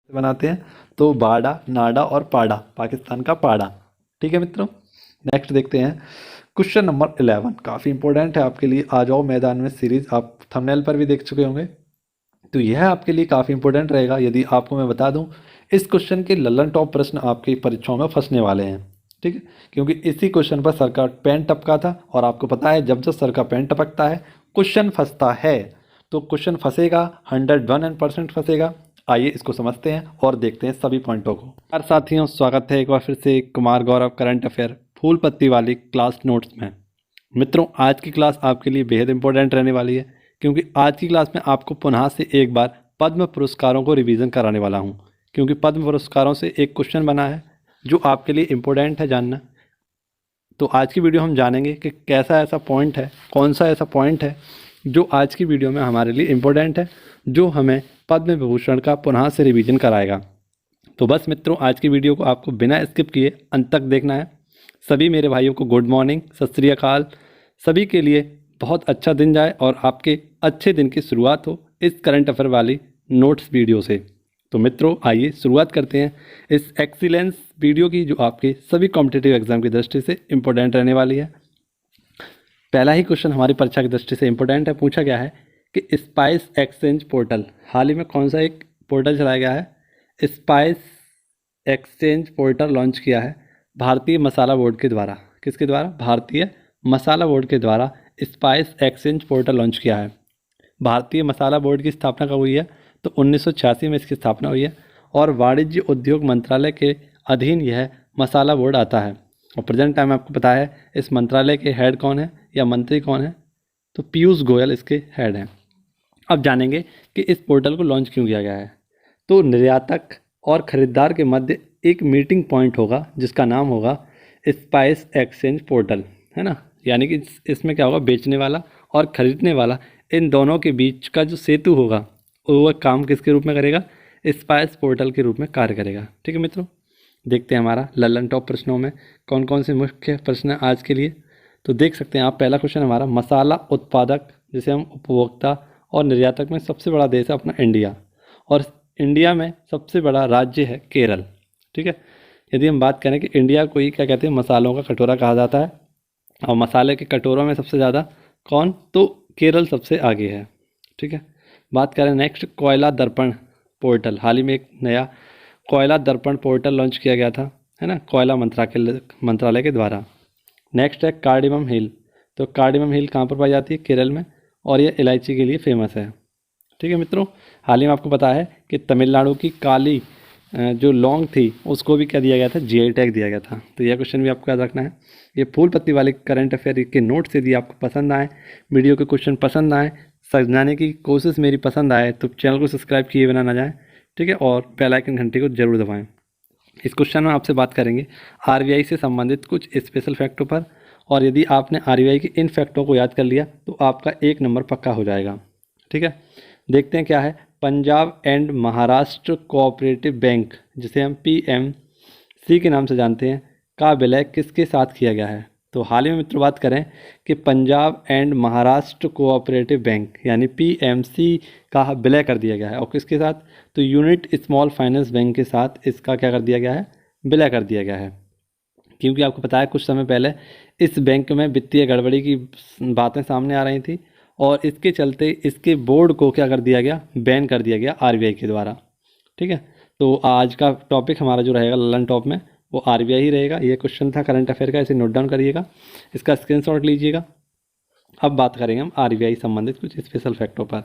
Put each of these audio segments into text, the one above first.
बनाते हैं। तो बाड़ा, नाडा और पाड़ा, पाकिस्तान का पाड़ा। ठीक है मित्रों, नेक्स्ट देखते हैं क्वेश्चन नंबर 11। काफ़ी इंपॉर्टेंट है आपके लिए। आ जाओ मैदान में सीरीज आप थंबनेल पर भी देख चुके होंगे, तो यह आपके लिए काफ़ी इंपॉर्टेंट रहेगा। यदि आपको मैं बता दूं, इस क्वेश्चन के लल्लन टॉप प्रश्न आपकी परीक्षाओं में फंसने वाले हैं। ठीक है, क्योंकि इसी क्वेश्चन पर सर का पेन टपका था, और आपको पता है जब जब सर का पेन टपकता है क्वेश्चन फंसता है। तो क्वेश्चन फंसेगा, 101% फंसेगा। आइए इसको समझते हैं और देखते हैं सभी पॉइंटों को। यार साथियों, स्वागत है एक बार फिर से कुमार गौरव करंट अफेयर फूल पत्ती वाली क्लास नोट्स में। मित्रों, आज की क्लास आपके लिए बेहद इंपॉर्टेंट रहने वाली है, क्योंकि आज की क्लास में आपको पुनः से एक बार पद्म पुरस्कारों को रिवीजन कराने वाला हूं। क्योंकि पद्म पुरस्कारों से एक क्वेश्चन बना है जो आपके लिए इम्पोर्टेंट है जानना। तो आज की वीडियो हम जानेंगे कि कैसा ऐसा पॉइंट है, कौन सा ऐसा पॉइंट है जो आज की वीडियो में हमारे लिए इम्पोर्टेंट है, जो हमें पद्म विभूषण का पुनः से रिवीजन कराएगा। तो बस मित्रों, आज की वीडियो को आपको बिना स्किप किए अंत तक देखना है। सभी मेरे भाइयों को गुड मॉर्निंग, सत श्री अकाल। सभी के लिए बहुत अच्छा दिन जाए और आपके अच्छे दिन की शुरुआत हो इस करंट अफेयर वाली नोट्स वीडियो से। तो मित्रों, आइए शुरुआत करते हैं इस एक्सीलेंस वीडियो की, जो आपके सभी कॉम्पिटिटिव एग्जाम की दृष्टि से इम्पोर्टेंट रहने वाली है। पहला ही क्वेश्चन हमारी परीक्षा की दृष्टि से इम्पोर्टेंट है। पूछा गया है कि स्पाइस एक्सचेंज पोर्टल, हाल ही में कौन सा एक पोर्टल चलाया गया है? स्पाइस एक्सचेंज पोर्टल लॉन्च किया है भारतीय मसाला बोर्ड के द्वारा। किसके द्वारा? भारतीय मसाला बोर्ड के द्वारा स्पाइस एक्सचेंज पोर्टल लॉन्च किया है। भारतीय मसाला बोर्ड की स्थापना कब हुई है? तो 1986 में इसकी स्थापना हुई है, और वाणिज्य उद्योग मंत्रालय के अधीन यह मसाला बोर्ड आता है। और प्रेजेंट टाइम आपको पता है इस मंत्रालय के हेड कौन है या मंत्री कौन है? तो पीयूष गोयल इसके हेड हैं। अब जानेंगे कि इस पोर्टल को लॉन्च क्यों किया गया है। तो निर्यातक और खरीदार के मध्य एक मीटिंग पॉइंट होगा जिसका नाम होगा स्पाइस एक्सचेंज पोर्टल, है ना। यानी कि इसमें क्या होगा, बेचने वाला और खरीदने वाला, इन दोनों के बीच का जो सेतु होगा वह काम किसके रूप में करेगा? स्पाइस पोर्टल के रूप में कार्य करेगा। ठीक है मित्रों, देखते हैं हमारा लल्लन टॉप प्रश्नों में कौन कौन से मुख्य प्रश्न हैं आज के लिए। तो देख सकते हैं आप, पहला क्वेश्चन हमारा, मसाला उत्पादक जिसे हम उपभोक्ता और निर्यातक में सबसे बड़ा देश है अपना इंडिया, और इंडिया में सबसे बड़ा राज्य है केरल। ठीक है, यदि हम बात करें कि इंडिया को ही क्या कहते हैं, मसालों का कटोरा कहा जाता है, और मसाले के कटोरों में सबसे ज़्यादा कौन? तो केरल सबसे आगे है। ठीक है, बात करें नेक्स्ट, कोयला दर्पण पोर्टल। हाल ही में एक नया कोयला दर्पण पोर्टल लॉन्च किया गया था, है ना, कोयला मंत्रालय के द्वारा। नेक्स्ट है कार्डिमम हिल। तो कार्डिमम हिल कहाँ पर पाई जाती है? केरल में, और यह इलायची के लिए फेमस है। ठीक है मित्रों, हाल ही में आपको पता है कि तमिलनाडु की काली जो लौंग थी उसको भी क्या दिया गया था? जीआई टैग दिया गया था। तो यह क्वेश्चन भी आपको याद रखना है। ये फूल पत्ती वाले करंट अफेयर के नोट्स यदि आपको पसंद आए, वीडियो के क्वेश्चन पसंद आए, समझाने की कोशिश मेरी पसंद आए, तो चैनल को सब्सक्राइब किए बिना ना जाएँ। ठीक है, और बेल आइकन घंटी को जरूर दबाएँ। इस क्वेश्चन में आपसे बात करेंगे आरबीआई से संबंधित कुछ स्पेशल फैक्टों पर, और यदि आपने आरबीआई के इन फैक्टों को याद कर लिया तो आपका 1 नंबर पक्का हो जाएगा। ठीक है, देखते हैं क्या है। Punjab and Maharashtra cooperative bank, जिसे हम पीएमसी के नाम से जानते हैं, का विलय किसके साथ किया गया है? तो हाल ही में मित्रों बात करें कि Punjab and Maharashtra cooperative bank यानी पीएमसी का विलय कर दिया गया है, और किसके साथ? तो यूनिट स्मॉल फाइनेंस बैंक के साथ इसका क्या कर दिया गया है? विलय कर दिया गया है। क्योंकि आपको पता है कुछ समय पहले इस बैंक में वित्तीय गड़बड़ी की बातें सामने आ रही थी, और इसके चलते इसके बोर्ड को क्या कर दिया गया? बैन कर दिया गया आरबीआई के द्वारा। ठीक है, तो आज का टॉपिक हमारा जो रहेगा ललन टॉप में, वो आरबीआई ही रहेगा। ये क्वेश्चन था करंट अफेयर का, इसे नोट डाउन करिएगा, इसका स्क्रीनशॉट लीजिएगा। अब बात करेंगे हम आरबीआई संबंधित कुछ स्पेशल फैक्टों पर।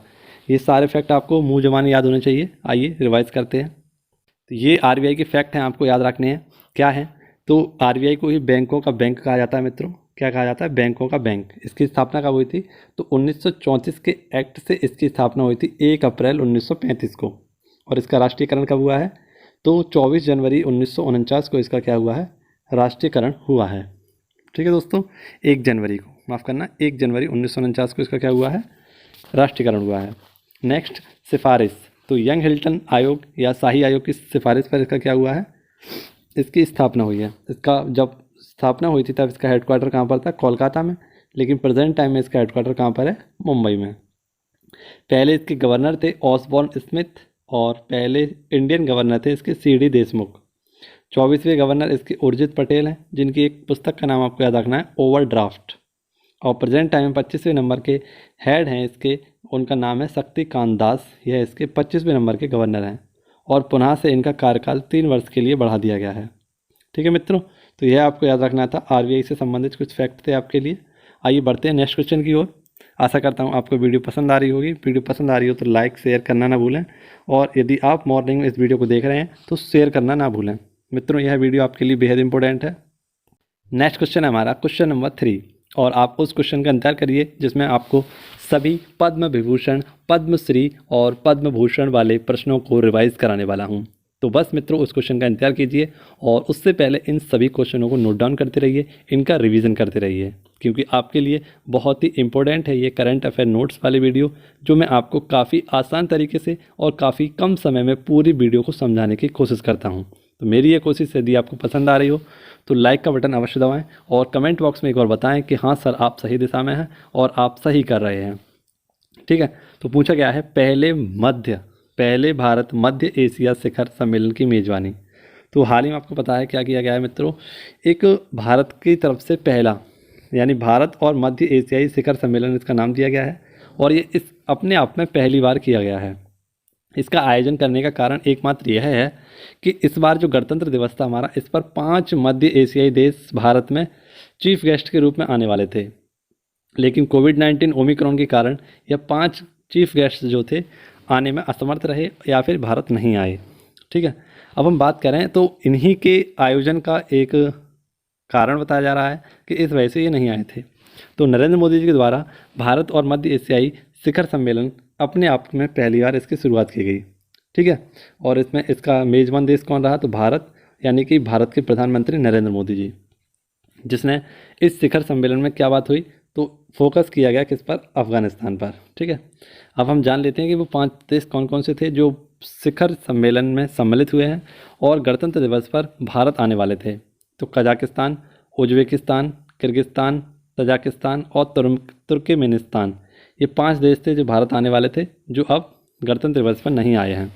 ये सारे फैक्ट आपको मुँह जबानी याद होने चाहिए। आइए रिवाइज करते हैं। तो ये आरबीआई के फैक्ट हैं, आपको याद रखने हैं। क्या है? तो आरबीआई को ही बैंकों का बैंक कहा जाता है मित्रों। क्या कहा जाता है? बैंकों का बैंक। इसकी स्थापना कब हुई थी? तो 1934 के एक्ट से इसकी स्थापना हुई थी 1 अप्रैल 1935 को। और इसका राष्ट्रीयकरण कब हुआ है? तो 24 जनवरी 1949 को इसका क्या हुआ है? राष्ट्रीयकरण हुआ है। ठीक है दोस्तों, 1 जनवरी को, माफ़ करना, 1 जनवरी 1949 को इसका क्या हुआ है? राष्ट्रीयकरण हुआ है। नेक्स्ट, सिफारिश। तो यंग हिल्टन आयोग या शाही आयोग की सिफारिश पर इसका क्या हुआ है? इसकी स्थापना हुई है। इसका जब स्थापना हुई थी तब इसका हेडक्वार्टर कहाँ पर था? कोलकाता में, लेकिन प्रेजेंट टाइम में इसका हेडक्वार्टर कहाँ पर है? मुंबई में। पहले इसके गवर्नर थे ऑसबॉर्न स्मिथ, और पहले इंडियन गवर्नर थे इसके CD देशमुख। 24वें गवर्नर इसके उर्जित पटेल हैं, जिनकी एक पुस्तक का नाम आपको याद रखना है, ओवरड्राफ्ट। और प्रेजेंट टाइम में 25वें नंबर के हेड हैं इसके, उनका नाम है शक्तिकांत दास। यह इसके 25वें नंबर के गवर्नर हैं और पुनः से इनका कार्यकाल 3 वर्ष के लिए बढ़ा दिया गया है। ठीक है मित्रों, तो यह आपको याद रखना था। RBI से संबंधित कुछ फैक्ट थे आपके लिए। आइए बढ़ते हैं नेक्स्ट क्वेश्चन की ओर। आशा करता हूँ आपको वीडियो पसंद आ रही होगी। वीडियो पसंद आ रही हो तो लाइक शेयर करना ना भूलें, और यदि आप मॉर्निंग में इस वीडियो को देख रहे हैं तो शेयर करना ना भूलें। मित्रों, यह वीडियो आपके लिए बेहद इंपॉर्टेंट है। नेक्स्ट क्वेश्चन है हमारा क्वेश्चन नंबर 3, और आप उस क्वेश्चन का इंतजार करिए जिसमें आपको सभी पद्म विभूषण, पद्मश्री और पद्म भूषण वाले प्रश्नों को रिवाइज कराने वाला हूँ। तो बस मित्रों, उस क्वेश्चन का इंतजार कीजिए और उससे पहले इन सभी क्वेश्चनों को नोट डाउन करते रहिए, इनका रिवीजन करते रहिए, क्योंकि आपके लिए बहुत ही इंपॉर्टेंट है ये करंट अफेयर नोट्स वाली वीडियो, जो मैं आपको काफ़ी आसान तरीके से और काफ़ी कम समय में पूरी वीडियो को समझाने की कोशिश करता हूँ। तो मेरी ये कोशिश यदि आपको पसंद आ रही हो तो लाइक का बटन अवश्य दबाएं और कमेंट बॉक्स में एक बार बताएं कि हाँ सर, आप सही दिशा में हैं और आप सही कर रहे हैं। ठीक है, तो पूछा गया है पहले भारत मध्य एशिया शिखर सम्मेलन की मेज़बानी। तो हाल ही में आपको पता है क्या किया गया है मित्रों, एक भारत की तरफ से पहला, यानी भारत और मध्य एशियाई शिखर सम्मेलन इसका नाम दिया गया है, और ये इस अपने आप में पहली बार किया गया है। इसका आयोजन करने का कारण एकमात्र यह है कि इस बार जो गणतंत्र दिवस था हमारा, इस पर 5 मध्य एशियाई देश भारत में चीफ गेस्ट के रूप में आने वाले थे, लेकिन कोविड-19 ओमिक्रॉन के कारण यह 5 चीफ गेस्ट जो थे आने में असमर्थ रहे या फिर भारत नहीं आए। ठीक है, अब हम बात करें तो इन्हीं के आयोजन का एक कारण बताया जा रहा है कि इस वजह से ये नहीं आए थे। तो नरेंद्र मोदी जी के द्वारा भारत और मध्य एशियाई शिखर सम्मेलन अपने आप में पहली बार इसकी शुरुआत की गई। ठीक है, और इसमें इसका मेज़बान देश कौन रहा, तो भारत, यानी कि भारत के प्रधानमंत्री नरेंद्र मोदी जी, जिसने इस शिखर सम्मेलन में क्या बात हुई, तो फोकस किया गया किस पर, अफगानिस्तान पर। ठीक है, अब हम जान लेते हैं कि वो 5 देश कौन कौन से थे जो शिखर सम्मेलन में सम्मिलित हुए हैं और गणतंत्र दिवस पर भारत आने वाले थे। तो कजाकिस्तान, उज्बेकिस्तान, किर्गिस्तान, तजाकिस्तान और तुर्कमेनिस्तान, ये 5 देश थे जो भारत आने वाले थे, जो अब गणतंत्र दिवस पर नहीं आए हैं।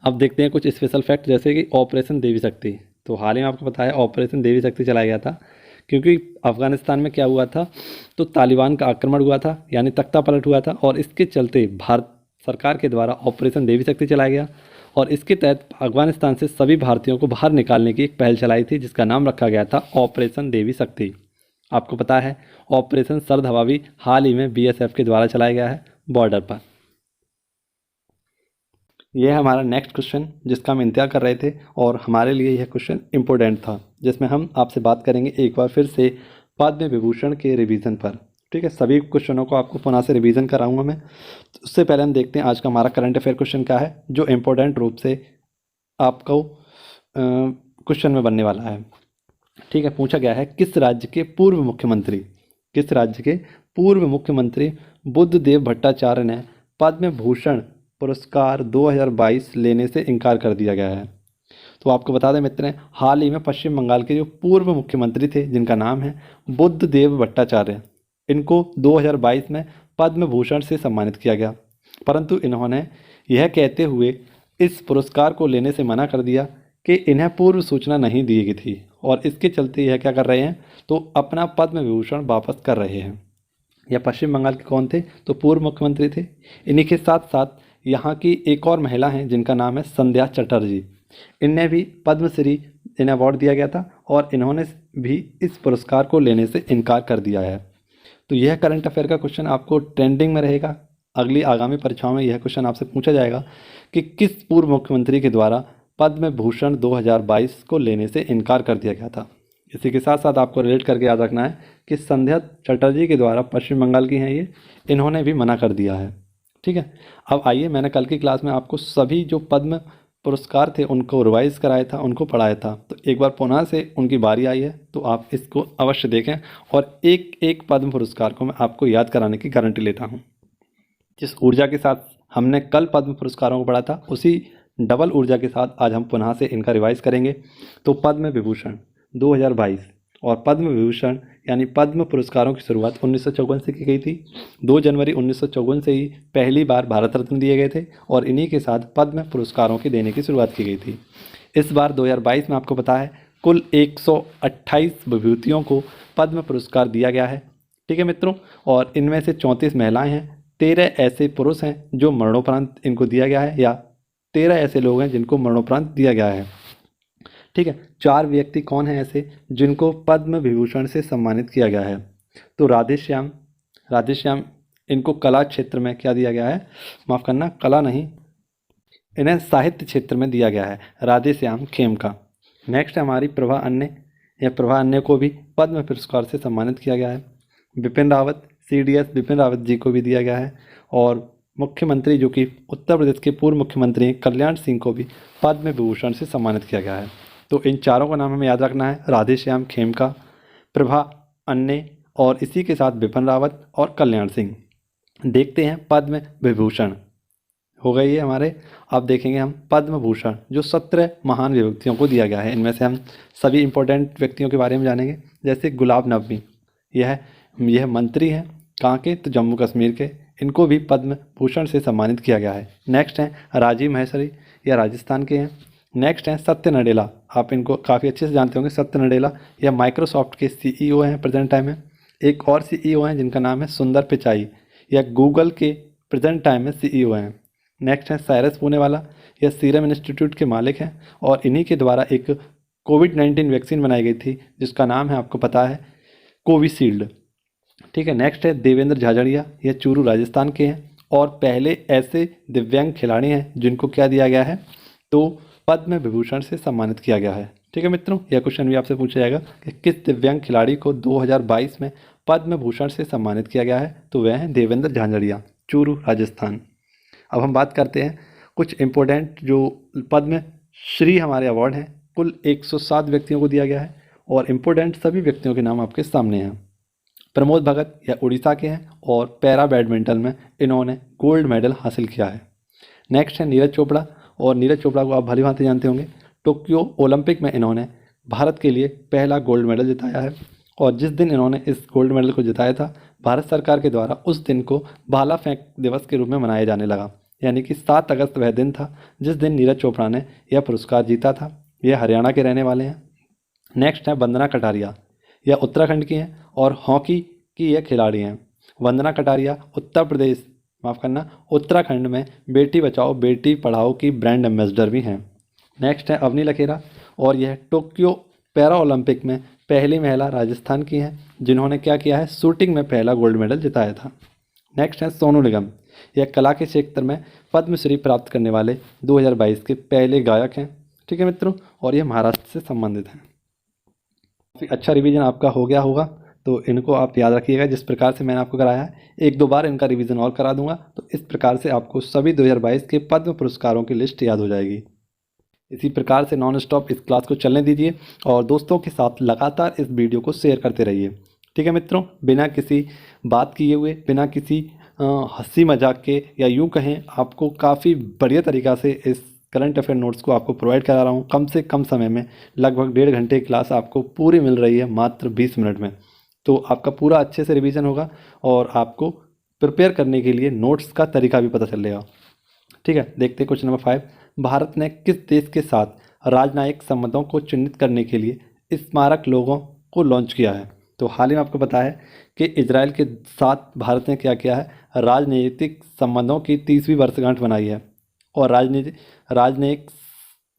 अब देखते हैं कुछ स्पेशल फैक्ट, जैसे कि ऑपरेशन देवी शक्ति। तो हाल ही में आपको पता है ऑपरेशन देवी शक्ति चलाया गया था, क्योंकि अफगानिस्तान में क्या हुआ था, तो तालिबान का आक्रमण हुआ था, यानी तख्ता पलट हुआ था, और इसके चलते भारत सरकार के द्वारा ऑपरेशन देवी शक्ति चलाया गया, और इसके तहत अफगानिस्तान से सभी भारतीयों को बाहर निकालने की एक पहल चलाई थी, जिसका नाम रखा गया था ऑपरेशन देवी शक्ति। आपको पता है ऑपरेशन शरद हवा भी हाल ही में BSF के द्वारा चलाया गया है बॉर्डर पर। यह है हमारा नेक्स्ट क्वेश्चन जिसका हम इंतजार कर रहे थे, और हमारे लिए यह क्वेश्चन इम्पोर्टेंट था, जिसमें हम आपसे बात करेंगे एक बार फिर से पद्म विभूषण के रिवीजन पर। ठीक है, सभी क्वेश्चनों को आपको पुनः से रिवीजन कराऊंगा मैं। तो उससे पहले हम देखते हैं आज का हमारा करंट अफेयर क्वेश्चन क्या है, जो इम्पोर्टेंट रूप से आपको क्वेश्चन में बनने वाला है। ठीक है, पूछा गया है किस राज्य के पूर्व मुख्यमंत्री बुद्धदेव भट्टाचार्य ने पद्म भूषण पुरस्कार 2022 लेने से इनकार कर दिया गया है। तो आपको बता दें मित्र, हाल ही में पश्चिम बंगाल के जो पूर्व मुख्यमंत्री थे, जिनका नाम है बुद्धदेव भट्टाचार्य, इनको 2022 में पद्म भूषण से सम्मानित किया गया, परंतु इन्होंने यह कहते हुए इस पुरस्कार को लेने से मना कर दिया कि इन्हें पूर्व सूचना नहीं दी गई थी, और इसके चलते यह क्या कर रहे हैं, तो अपना पद्म विभूषण वापस कर रहे हैं। यह पश्चिम बंगाल के कौन थे, तो पूर्व मुख्यमंत्री थे। इन्हीं के साथ साथ यहाँ की एक और महिला हैं जिनका नाम है संध्या चटर्जी। इन्हें भी पद्मश्री इन्हें अवार्ड दिया गया था, और इन्होंने भी इस पुरस्कार को लेने से इनकार कर दिया है। तो यह करंट अफेयर का क्वेश्चन आपको ट्रेंडिंग में रहेगा। अगली आगामी परीक्षाओं में यह क्वेश्चन आपसे पूछा जाएगा कि किस पूर्व मुख्यमंत्री के द्वारा पद्म भूषण 2022 को लेने से इनकार कर दिया गया था। इसी के साथ साथ आपको रिलेट करके याद रखना है कि संध्या चटर्जी के द्वारा, पश्चिम बंगाल की हैं ये, इन्होंने भी मना कर दिया है। ठीक है, अब आइए, मैंने कल की क्लास में आपको सभी जो पद्म पुरस्कार थे उनको रिवाइज कराया था, उनको पढ़ाया था, तो एक बार पुनः से उनकी बारी आई है, तो आप इसको अवश्य देखें, और एक एक पद्म पुरस्कार को मैं आपको याद कराने की गारंटी लेता हूँ। जिस ऊर्जा के साथ हमने कल पद्म पुरस्कारों को पढ़ा था, उसी डबल ऊर्जा के साथ आज हम पुनः से इनका रिवाइज करेंगे। तो पद्म विभूषण 2022 और पद्म विभूषण यानी पद्म पुरस्कारों की शुरुआत 1954 से की गई थी। 2 जनवरी 1954 से ही पहली बार भारत रत्न दिए गए थे और इन्हीं के साथ पद्म पुरस्कारों की देने की शुरुआत की गई थी। इस बार 2022 में आपको पता है कुल 128 विभूतियों को पद्म पुरस्कार दिया गया है। ठीक है मित्रों, और इनमें से 34 महिलाएं हैं, 13 ऐसे पुरुष हैं जो मरणोपरांत इनको दिया गया है, या 13 ऐसे लोग हैं जिनको मरणोपरांत दिया गया है। ठीक है, 4 व्यक्ति कौन हैं ऐसे जिनको पद्म विभूषण से सम्मानित किया गया है? तो राधेश्याम इनको कला क्षेत्र में क्या दिया गया है, माफ़ करना, कला नहीं, इन्हें साहित्य क्षेत्र में दिया गया है, राधेश्याम खेमका। नेक्स्ट है हमारी प्रभा अन्य, यह प्रभा अन्य को भी पद्म पुरस्कार से सम्मानित किया गया है। बिपिन रावत, CDS बिपिन रावत जी को भी दिया गया है। और मुख्यमंत्री जो कि उत्तर प्रदेश के पूर्व मुख्यमंत्री हैं कल्याण सिंह को भी पद्म विभूषण से सम्मानित किया गया है। तो इन चारों का नाम हमें याद रखना है, राधेश्याम खेमका, प्रभा अन्य और इसी के साथ बिपिन रावत और कल्याण सिंह। देखते हैं पद्म विभूषण हो गई है हमारे। अब देखेंगे हम पद्म भूषण जो 17 महान व्यक्तियों को दिया गया है। इनमें से हम सभी इंपॉर्टेंट व्यक्तियों के बारे में जानेंगे। जैसे गुलाब नबी, यह मंत्री हैं, कहाँ के, तो जम्मू कश्मीर के, इनको भी पद्म भूषण से सम्मानित किया गया है। नेक्स्ट हैं राजीव महेश्वरी, यह राजस्थान के हैं। नेक्स्ट हैं सत्य नडेला, आप इनको काफ़ी अच्छे से जानते होंगे। सत्य नडेला यह माइक्रोसॉफ्ट के CEO हैं प्रेजेंट टाइम में। एक और CEO हैं जिनका नाम है सुंदर पिचाई, यह गूगल के प्रेजेंट टाइम में CEO हैं। नेक्स्ट है साइरस पूनेवाला, यह सीरम इंस्टीट्यूट के मालिक हैं और इन्हीं के द्वारा एक कोविड-19 वैक्सीन बनाई गई थी जिसका नाम है, आपको पता है, कोविशील्ड। ठीक है, नेक्स्ट है देवेंद्र झाझड़िया, यह चूरू राजस्थान के हैं और पहले ऐसे दिव्यांग खिलाड़ी हैं जिनको क्या दिया गया है, तो पद्म विभूषण से सम्मानित किया गया है। ठीक है मित्रों, यह क्वेश्चन भी आपसे पूछा जाएगा कि किस दिव्यांग खिलाड़ी को 2022 में पद्म भूषण से सम्मानित किया गया है, तो वह हैं देवेंद्र झाझड़िया, चूरू राजस्थान। अब हम बात करते हैं कुछ इम्पोर्टेंट जो पद्म श्री हमारे अवार्ड हैं, कुल 107 व्यक्तियों को दिया गया है और इम्पोर्टेंट सभी व्यक्तियों के नाम आपके सामने हैं। प्रमोद भगत यह उड़ीसा के हैं और पैरा बैडमिंटन में इन्होंने गोल्ड मेडल हासिल किया है। नेक्स्ट है नीरज चोपड़ा, और नीरज चोपड़ा को आप भली भांति जानते होंगे, टोक्यो ओलंपिक में इन्होंने भारत के लिए पहला गोल्ड मेडल जिताया है और जिस दिन इन्होंने इस गोल्ड मेडल को जिताया था, भारत सरकार के द्वारा उस दिन को भाला फेंक दिवस के रूप में मनाया जाने लगा, यानी कि 7 अगस्त वह दिन था जिस दिन नीरज चोपड़ा ने यह पुरस्कार जीता था। यह हरियाणा के रहने वाले हैं। नेक्स्ट है वंदना कटारिया, यह उत्तराखंड की हैं और हॉकी की यह खिलाड़ी हैं। वंदना कटारिया उत्तराखंड में बेटी बचाओ बेटी पढ़ाओ की ब्रांड एम्बेसडर भी हैं। नेक्स्ट है अवनी लखेरा, और यह टोक्यो पैरा ओलंपिक में पहली महिला राजस्थान की हैं जिन्होंने क्या किया है, शूटिंग में पहला गोल्ड मेडल जिताया था। नेक्स्ट है सोनू निगम, यह कला के क्षेत्र में पद्मश्री प्राप्त करने वाले 2022 के पहले गायक हैं। ठीक है मित्रों, और ये महाराष्ट्र से संबंधित हैं। काफ़ी अच्छा रिवीजन आपका हो गया होगा, तो इनको आप याद रखिएगा जिस प्रकार से मैंने आपको कराया है। 1-2 बार इनका रिवीजन और करा दूंगा, तो इस प्रकार से आपको सभी 2022 के पद्म पुरस्कारों की लिस्ट याद हो जाएगी। इसी प्रकार से नॉन स्टॉप इस क्लास को चलने दीजिए और दोस्तों के साथ लगातार इस वीडियो को शेयर करते रहिए। ठीक है मित्रों, बिना किसी बात किए हुए, बिना किसी हंसी मजाक के, या यूँ कहें आपको काफ़ी बढ़िया तरीक़ा से इस करंट अफेयर नोट्स को आपको प्रोवाइड करा रहा हूँ। कम से कम समय में लगभग 1.5 घंटे की क्लास आपको पूरी मिल रही है मात्र 20 मिनट में। तो आपका पूरा अच्छे से रिवीजन होगा और आपको प्रिपेयर करने के लिए नोट्स का तरीका भी पता चलेगा। ठीक है, देखते हैं क्वेश्चन नंबर 5। भारत ने किस देश के साथ राजनयिक संबंधों को चिन्हित करने के लिए स्मारक लोगों को लॉन्च किया है? तो हाल ही में आपको पता है कि इजराइल के साथ भारत ने क्या किया है, राजनीतिक संबंधों की 30वीं वर्षगांठ बनाई है। और राजनयिक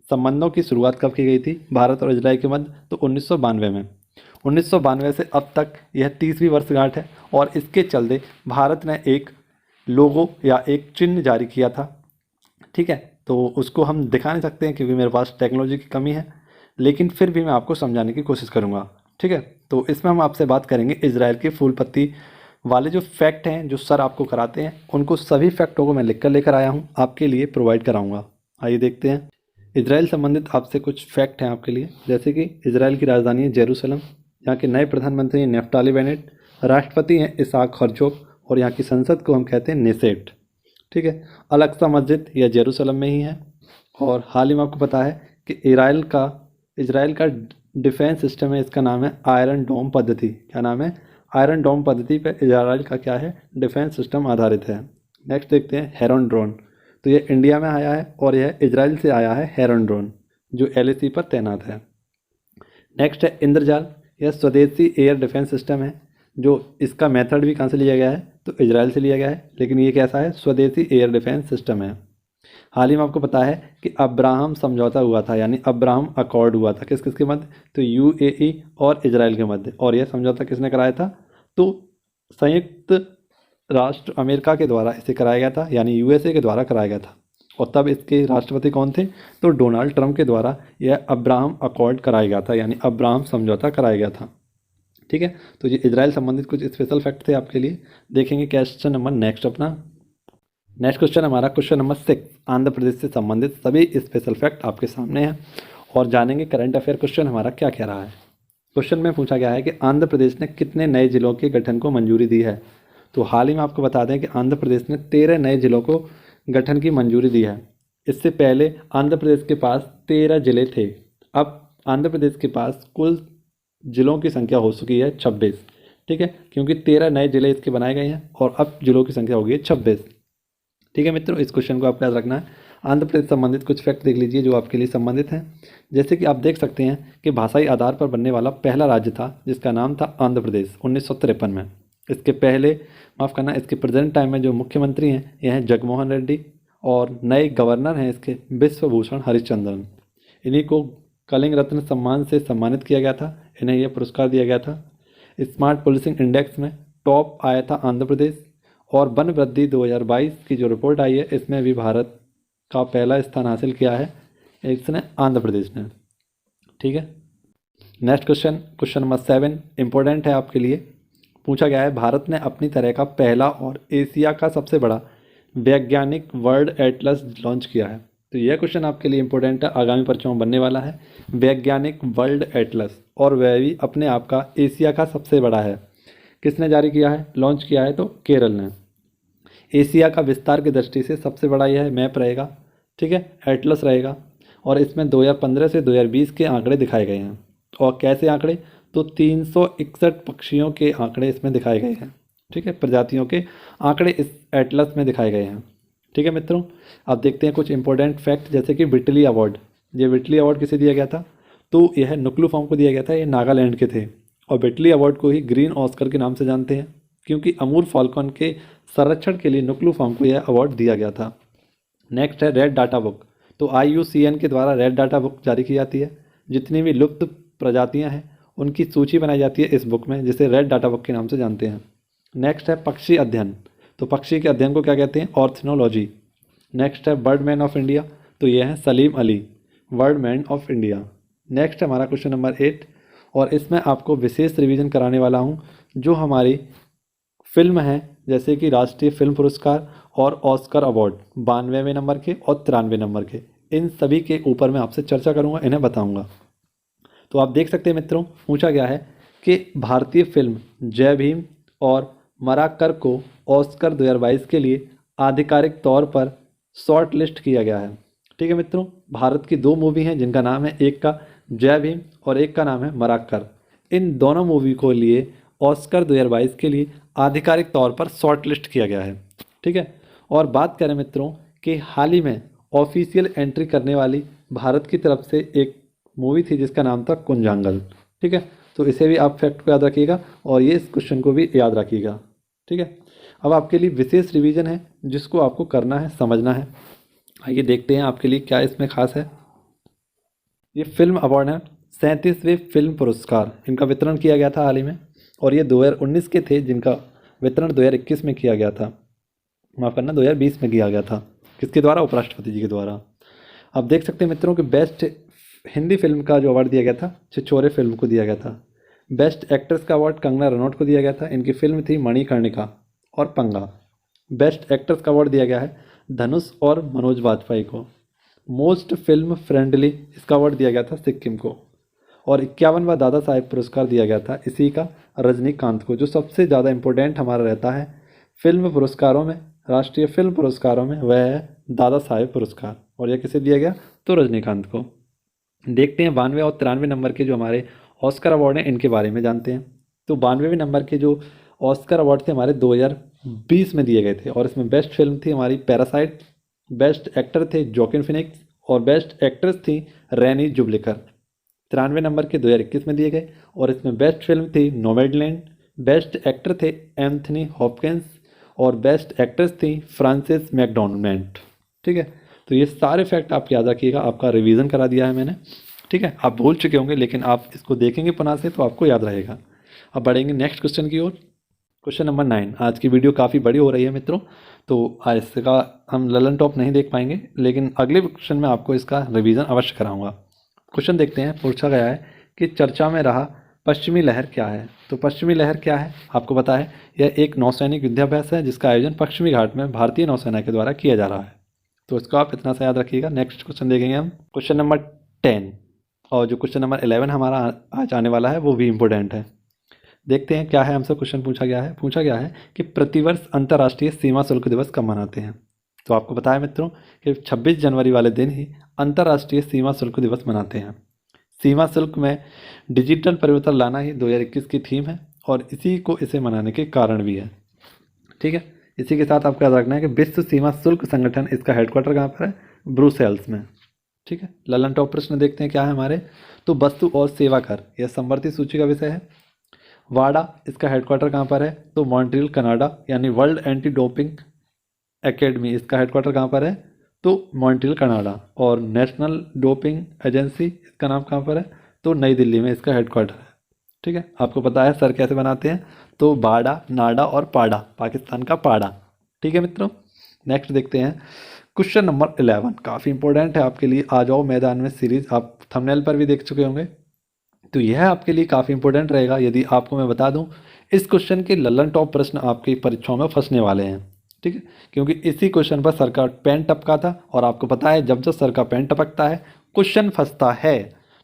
संबंधों की शुरुआत कब की गई थी भारत और इजराइल के मध्य? तो 1992 में। 1992 से अब तक यह 30वीं वर्षगांठ है और इसके चलते भारत ने एक लोगो या एक चिन्ह जारी किया था। ठीक है, तो उसको हम दिखा नहीं सकते हैं क्योंकि मेरे पास टेक्नोलॉजी की कमी है, लेकिन फिर भी मैं आपको समझाने की कोशिश करूँगा। ठीक है, तो इसमें हम आपसे बात करेंगे इजराइल की फूल पत्ती वाले जो फैक्ट हैं जो सर आपको कराते हैं, उनको सभी फैक्टों को मैं लिख कर लेकर आया हूँ, आपके लिए प्रोवाइड कराऊँगा। आइए देखते हैं। इजराइल संबंधित आपसे कुछ फैक्ट हैं आपके लिए, जैसे कि इजराइल की राजधानी है जेरूसलम, यहाँ के नए प्रधानमंत्री हैं नेफ्ताली बेनेट, राष्ट्रपति हैं इसहाक हर्जोग और यहाँ की संसद को हम कहते हैं नेसेट। ठीक है, अल-अक्सा मस्जिद यह जेरूसलम में ही है। और हाल ही में आपको पता है कि इजराइल का डिफेंस सिस्टम है इसका नाम है आयरन डोम पद्धति। क्या नाम है? आयरन डोम पद्धति पर इजराइल का क्या है? डिफेंस सिस्टम आधारित है। नेक्स्ट देखते हैं हेरॉन ड्रोन। तो ये इंडिया में आया है और यह इजराइल से आया है हेरॉन ड्रोन, जो LAC पर तैनात है। नेक्स्ट है इंद्रजाल। यह स्वदेशी एयर डिफेंस सिस्टम है, जो इसका मेथड भी कहाँ से लिया गया है? तो इजराइल से लिया गया है, लेकिन ये कैसा है? स्वदेशी एयर डिफेंस सिस्टम है। हाल ही में आपको पता है कि अब्राहम समझौता हुआ था, यानी अब्राहम अकॉर्ड हुआ था किस किस के मध्य? तो UAE और इजराइल के मध्य। और यह समझौता किसने कराया था? तो संयुक्त राष्ट्र अमेरिका के द्वारा इसे कराया गया था, यानी USA के द्वारा कराया गया था। और तब इसके राष्ट्रपति कौन थे? तो डोनाल्ड ट्रंप के द्वारा यह अब्राहम अकॉर्ड कराया गया था, यानी अब्राहम समझौता कराया गया था। ठीक है, तो ये इजराइल संबंधित कुछ स्पेशल फैक्ट थे आपके लिए। देखेंगे क्वेश्चन नंबर नेक्स्ट अपना। नेक्स्ट क्वेश्चन हमारा क्वेश्चन नंबर 6, आंध्र प्रदेश से संबंधित सभी स्पेशल फैक्ट आपके सामने हैं और जानेंगे करंट अफेयर क्वेश्चन हमारा क्या कह रहा है। क्वेश्चन में पूछा गया है कि आंध्र प्रदेश ने कितने नए जिलों के गठन को मंजूरी दी है। तो हाल ही में आपको बता दें कि आंध्र प्रदेश ने 13 नए जिलों को गठन की मंजूरी दी है। इससे पहले आंध्र प्रदेश के पास 13 जिले थे। अब आंध्र प्रदेश के पास कुल जिलों की संख्या हो चुकी है 26। ठीक है, क्योंकि 13 नए जिले इसके बनाए गए हैं और अब जिलों की संख्या हो गई है 26। ठीक है मित्रों, इस क्वेश्चन को आपको याद रखना है। आंध्र प्रदेश संबंधित कुछ फैक्ट देख लीजिए जो आपके लिए संबंधित हैं। जैसे कि आप देख सकते हैं कि भाषाई आधार पर बनने वाला पहला राज्य था जिसका नाम था आंध्र प्रदेश 1953 में। इसके पहले माफ़ करना, इसके प्रेजेंट टाइम में जो मुख्यमंत्री हैं यह हैं जगनमोहन रेड्डी और नए गवर्नर हैं इसके विश्वभूषण हरिश्चंद्रन। इन्हीं को कलिंग रत्न सम्मान से सम्मानित किया गया था, इन्हें यह पुरस्कार दिया गया था। स्मार्ट पुलिसिंग इंडेक्स में टॉप आया था आंध्र प्रदेश। और वन वृद्धि 2022 की जो रिपोर्ट आई है इसमें भी भारत का पहला स्थान हासिल किया है इसने आंध्र प्रदेश ने। ठीक है, next question, question number 7 important है आपके लिए। पूछा गया है भारत ने अपनी तरह का पहला और एशिया का सबसे बड़ा वैज्ञानिक वर्ल्ड एटलस लॉन्च किया है। तो यह क्वेश्चन आपके लिए इंपॉर्टेंट है, आगामी परीक्षाओं में बनने वाला है। वैज्ञानिक वर्ल्ड एटलस, और वह भी अपने आप का एशिया का सबसे बड़ा है। किसने जारी किया है, लॉन्च किया है? तो केरल ने। एशिया का विस्तार की दृष्टि से सबसे बड़ा यह मैप रहेगा। ठीक है, एटलस रहेगा और इसमें 2015 से 2020 के आंकड़े दिखाए गए हैं। और कैसे आंकड़े? तो 361 पक्षियों के आंकड़े इसमें दिखाए गए हैं। ठीक है, प्रजातियों के आंकड़े इस एटलस में दिखाए गए हैं। ठीक है मित्रों, अब देखते हैं कुछ इंपॉर्टेंट फैक्ट, जैसे कि विटली अवार्ड। ये विटली अवार्ड किसे दिया गया था? तो यह नुक्लू फॉर्म को दिया गया था, ये नागालैंड के थे। और विटली अवार्ड को ही ग्रीन ऑस्कर के नाम से जानते हैं, क्योंकि अमूर फाल्कन के संरक्षण के लिए नुक्लू फॉर्म को यह अवार्ड दिया गया था। नेक्स्ट है रेड डाटा बुक। तो IUCN के द्वारा रेड डाटा बुक जारी की जाती है। जितनी भी लुप्त प्रजातियां हैं उनकी सूची बनाई जाती है इस बुक में, जिसे रेड डाटा बुक के नाम से जानते हैं। नेक्स्ट है पक्षी अध्ययन। तो पक्षी के अध्ययन को क्या कहते हैं? ऑर्थनोलॉजी। नेक्स्ट है बर्डमैन ऑफ इंडिया। तो यह है Salim Ali, Birdman of India. Next है हमारा क्वेश्चन नंबर 8 और इसमें आपको विशेष रिवीजन कराने वाला हूँ जो हमारी फिल्म है, जैसे कि राष्ट्रीय फिल्म पुरस्कार और ऑस्कर अवार्ड 92वें नंबर के और 93वें नंबर के, इन सभी के ऊपर मैं आपसे चर्चा करूंगा, इन्हें बताऊंगा। तो आप देख सकते हैं मित्रों, पूछा गया है कि भारतीय फिल्म जय भीम और मराकर को ऑस्कर 2022 के लिए आधिकारिक तौर पर शॉर्ट लिस्ट किया गया है। ठीक है मित्रों, भारत की 2 मूवी हैं जिनका नाम है, एक का जय भीम और एक का नाम है मराकर। इन दोनों मूवी को लिए ऑस्कर 2022 के लिए आधिकारिक तौर पर शॉर्ट लिस्ट किया गया है। ठीक है, और बात करें मित्रों कि हाल ही में ऑफिशियल एंट्री करने वाली भारत की तरफ से एक मूवी थी जिसका नाम था कुंजांगल। ठीक है, तो इसे भी आप फैक्ट को याद रखिएगा और ये इस क्वेश्चन को भी याद रखिएगा। ठीक है, अब आपके लिए विशेष रिवीजन है जिसको आपको करना है, समझना है। आइए देखते हैं आपके लिए क्या इसमें खास है। ये फिल्म अवार्ड है, 37वें फिल्म पुरस्कार, इनका वितरण किया गया था हाल ही में, और ये 2019 के थे जिनका वितरण 2021 में किया गया था, माफ़ करना 2020 में किया गया था। किसके द्वारा? उपराष्ट्रपति जी के द्वारा। अब देख सकते हैं मित्रों कि बेस्ट हिंदी फिल्म का जो अवार्ड दिया गया था छिछोरे फिल्म को दिया गया था। बेस्ट एक्ट्रेस का अवार्ड कंगना रनौत को दिया गया था, इनकी फिल्म थी मणिकर्णिका और पंगा। बेस्ट एक्ट्रेस का अवार्ड दिया गया है धनुष और मनोज वाजपेयी को। मोस्ट फिल्म फ्रेंडली इसका अवार्ड दिया गया था सिक्किम को। और 51वां दादा साहेब पुरस्कार दिया गया था इसी का रजनीकांत को। जो सबसे ज़्यादा इम्पोर्टेंट हमारा रहता है फिल्म पुरस्कारों में, राष्ट्रीय फिल्म पुरस्कारों में, वह है दादा साहेब पुरस्कार, और यह किसे दिया गया? तो रजनीकांत को। देखते हैं 92 और 93 नंबर के जो हमारे ऑस्कर अवार्ड हैं इनके बारे में जानते हैं। तो 92वें नंबर के जो ऑस्कर अवार्ड थे हमारे 2020 में दिए गए थे, और इसमें बेस्ट फिल्म थी हमारी पैरासाइट, बेस्ट एक्टर थे जोकिन फिनिक्स, और बेस्ट एक्ट्रेस थी रैनी जुबलिकर। 93 नंबर के 2021 में दिए गए, और इसमें बेस्ट फिल्म थी नोमैडलैंड, बेस्ट एक्टर थे एंथनी हॉपकिंस, और बेस्ट एक्ट्रेस थी फ्रांसिस मैकडॉर्मेंट। ठीक है, तो ये सारे फैक्ट आप याद रखिएगा, आपका रिवीजन करा दिया है मैंने। ठीक है, आप भूल चुके होंगे लेकिन आप इसको देखेंगे पुनः से तो आपको याद रहेगा। अब बढ़ेंगे नेक्स्ट क्वेश्चन की ओर। Question number 9। आज की वीडियो काफ़ी बड़ी हो रही है मित्रों, तो इसका हम ललन टॉप नहीं देख पाएंगे, लेकिन अगले क्वेश्चन में आपको इसका रिवीजन अवश्य कराऊंगा। क्वेश्चन देखते हैं, पूछा गया है कि चर्चा में रहा पश्चिमी लहर क्या है। तो पश्चिमी लहर क्या है आपको पता है, यह एक नौसैनिक युद्धाभ्यास है जिसका आयोजन पश्चिमी घाट में भारतीय नौसेना के द्वारा किया जा रहा है। तो इसको आप इतना सा याद रखिएगा। नेक्स्ट क्वेश्चन देखेंगे हम, क्वेश्चन नंबर 10, और जो क्वेश्चन नंबर 11 हमारा आज आने वाला है वो भी इम्पोर्टेंट है। देखते हैं क्या है, हमसे क्वेश्चन पूछा गया है कि प्रतिवर्ष अंतर्राष्ट्रीय सीमा शुल्क दिवस कब मनाते हैं। तो आपको पता है मित्रों कि 26 जनवरी वाले दिन ही अंतर्राष्ट्रीय सीमा शुल्क दिवस मनाते हैं। सीमा शुल्क में डिजिटल परिवर्तन लाना ही 2021 की थीम है, और इसे मनाने के कारण भी है। ठीक है, इसी के साथ आपको याद रखना है कि विश्व सीमा शुल्क संगठन, इसका हेडक्वार्टर कहाँ पर है, ब्रुसेल्स में। ठीक है, ललन टॉप प्रश्न देखते हैं क्या है हमारे। तो वस्तु और सेवा कर यह समवर्ती सूची का विषय है। वाडा, इसका हेडक्वार्टर कहाँ पर है, तो मॉन्ट्रियल कनाडा, यानी वर्ल्ड एंटी डोपिंग एकेडमी, इसका हेडक्वार्टर कहाँ पर है, तो मॉन्ट्रियल कनाडा। और नेशनल डोपिंग एजेंसी, इसका नाम कहाँ पर है, तो नई दिल्ली में इसका हेडक्वार्टर है। ठीक है, आपको पता है सर कैसे बनाते हैं, तो बाडा, नाडा और पाडा, पाकिस्तान का पाडा। ठीक है मित्रों, नेक्स्ट देखते हैं क्वेश्चन नंबर 11, काफ़ी इंपॉर्टेंट है आपके लिए। आ जाओ मैदान में सीरीज आप थंबनेल पर भी देख चुके होंगे, तो यह आपके लिए काफ़ी इंपॉर्टेंट रहेगा। यदि आपको मैं बता दूं, इस क्वेश्चन के ललन टॉप प्रश्न आपकी परीक्षाओं में फंसने वाले हैं। ठीक है, क्योंकि इसी क्वेश्चन पर सर का पेन टपका था, और आपको पता है जब जब सर का पेन टपकता है क्वेश्चन फंसता है,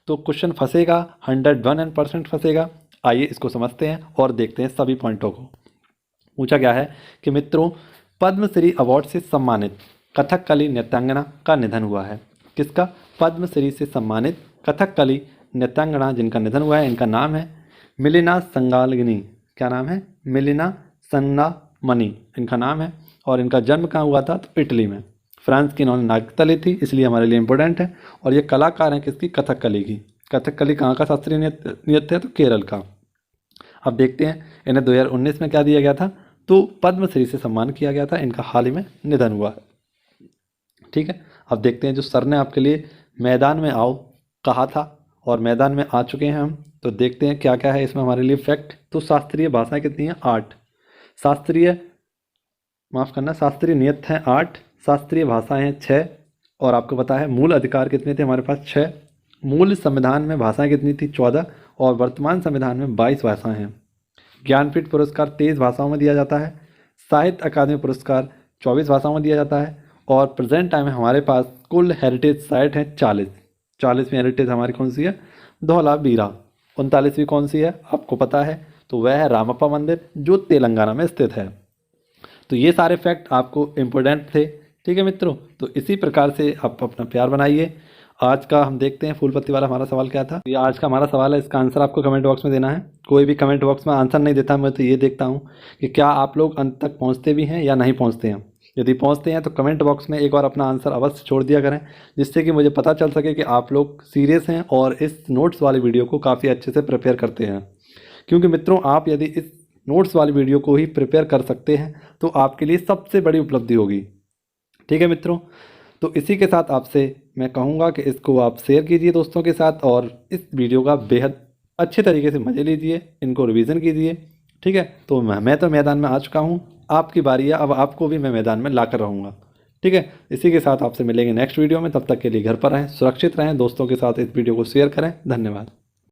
तो क्वेश्चन फंसेगा, 101% फंसेगा। आइए इसको समझते हैं और देखते हैं सभी पॉइंटों को। पूछा गया है कि मित्रों पद्मश्री अवार्ड से सम्मानित कथकली नृत्यांगना का निधन हुआ है। किसका, पद्मश्री से सम्मानित कथकली नृत्यांगना जिनका निधन हुआ है, इनका नाम है मिलिना संगालगिनी। क्या नाम है, मिलिना सन्नामनी इनका नाम है। और इनका जन्म कहाँ हुआ था, तो इटली में। फ्रांस की इन्होंने नागरिकता ली थी, इसलिए हमारे लिए इंपॉर्टेंट है। और ये कलाकार हैं किसकी, कथकली की। कथकली कहाँ का शास्त्रीय नृत्य है, तो केरल का। अब देखते हैं इन्हें 2019 में क्या दिया गया था, तो पद्मश्री से सम्मान किया गया था। इनका हाल ही में निधन हुआ है। ठीक है, अब देखते हैं जो सर ने आपके लिए मैदान में आओ कहा था, और मैदान में आ चुके हैं हम। तो देखते हैं क्या क्या है इसमें हमारे लिए फैक्ट। तो शास्त्रीय भाषाएं कितनी हैं, 8। शास्त्रीय नृत्य हैं 8, शास्त्रीय भाषाएं हैं 6। और आपको पता है मूल अधिकार कितने थे हमारे पास, 6। मूल संविधान में भाषाएं कितनी थी, 14। और वर्तमान संविधान में 22 भाषाएं हैं। ज्ञानपीठ पुरस्कार 23 भाषाओं में दिया जाता है। साहित्य अकादमी पुरस्कार 24 भाषाओं में दिया जाता है। और प्रेजेंट टाइम में हमारे पास कुल हेरिटेज साइट है 40। 40वीं हेरिटेज हमारी कौन सी है, धौलावीरा। 39वीं कौन सी है आपको पता है, तो वह है रामप्पा मंदिर जो तेलंगाना में स्थित है। तो ये सारे फैक्ट आपको इम्पोर्टेंट थे। ठीक है मित्रों, तो इसी प्रकार से आप अपना प्यार बनाइए। आज का हम देखते हैं फूल पत्ती वाला हमारा सवाल क्या था। ये आज का हमारा सवाल है, इसका आंसर आपको कमेंट बॉक्स में देना है। कोई भी कमेंट बॉक्स में आंसर नहीं देता, मैं तो ये देखता हूँ कि क्या आप लोग अंत तक पहुँचते भी हैं या नहीं पहुँचते हैं। यदि पहुँचते हैं तो कमेंट बॉक्स में एक बार अपना आंसर अवश्य छोड़ दिया करें, जिससे कि मुझे पता चल सके कि आप लोग सीरियस हैं और इस नोट्स वाली वीडियो को काफ़ी अच्छे से प्रिपेयर करते हैं। क्योंकि मित्रों आप यदि इस नोट्स वाली वीडियो को ही प्रिपेयर कर सकते हैं तो आपके लिए सबसे बड़ी उपलब्धि होगी। ठीक है मित्रों, तो इसी के साथ आपसे मैं कहूँगा कि इसको आप शेयर कीजिए दोस्तों के साथ, और इस वीडियो का बेहद अच्छे तरीके से मज़े लीजिए, इनको रिवीजन कीजिए। ठीक है, तो मैं तो मैदान में आ चुका हूँ, आपकी बारी है, अब आपको भी मैं मैदान में ला कर रहूँगा। ठीक है, इसी के साथ आपसे मिलेंगे नेक्स्ट वीडियो में। तब तक के लिए घर पर रहें, सुरक्षित रहें, दोस्तों के साथ इस वीडियो को शेयर करें। धन्यवाद।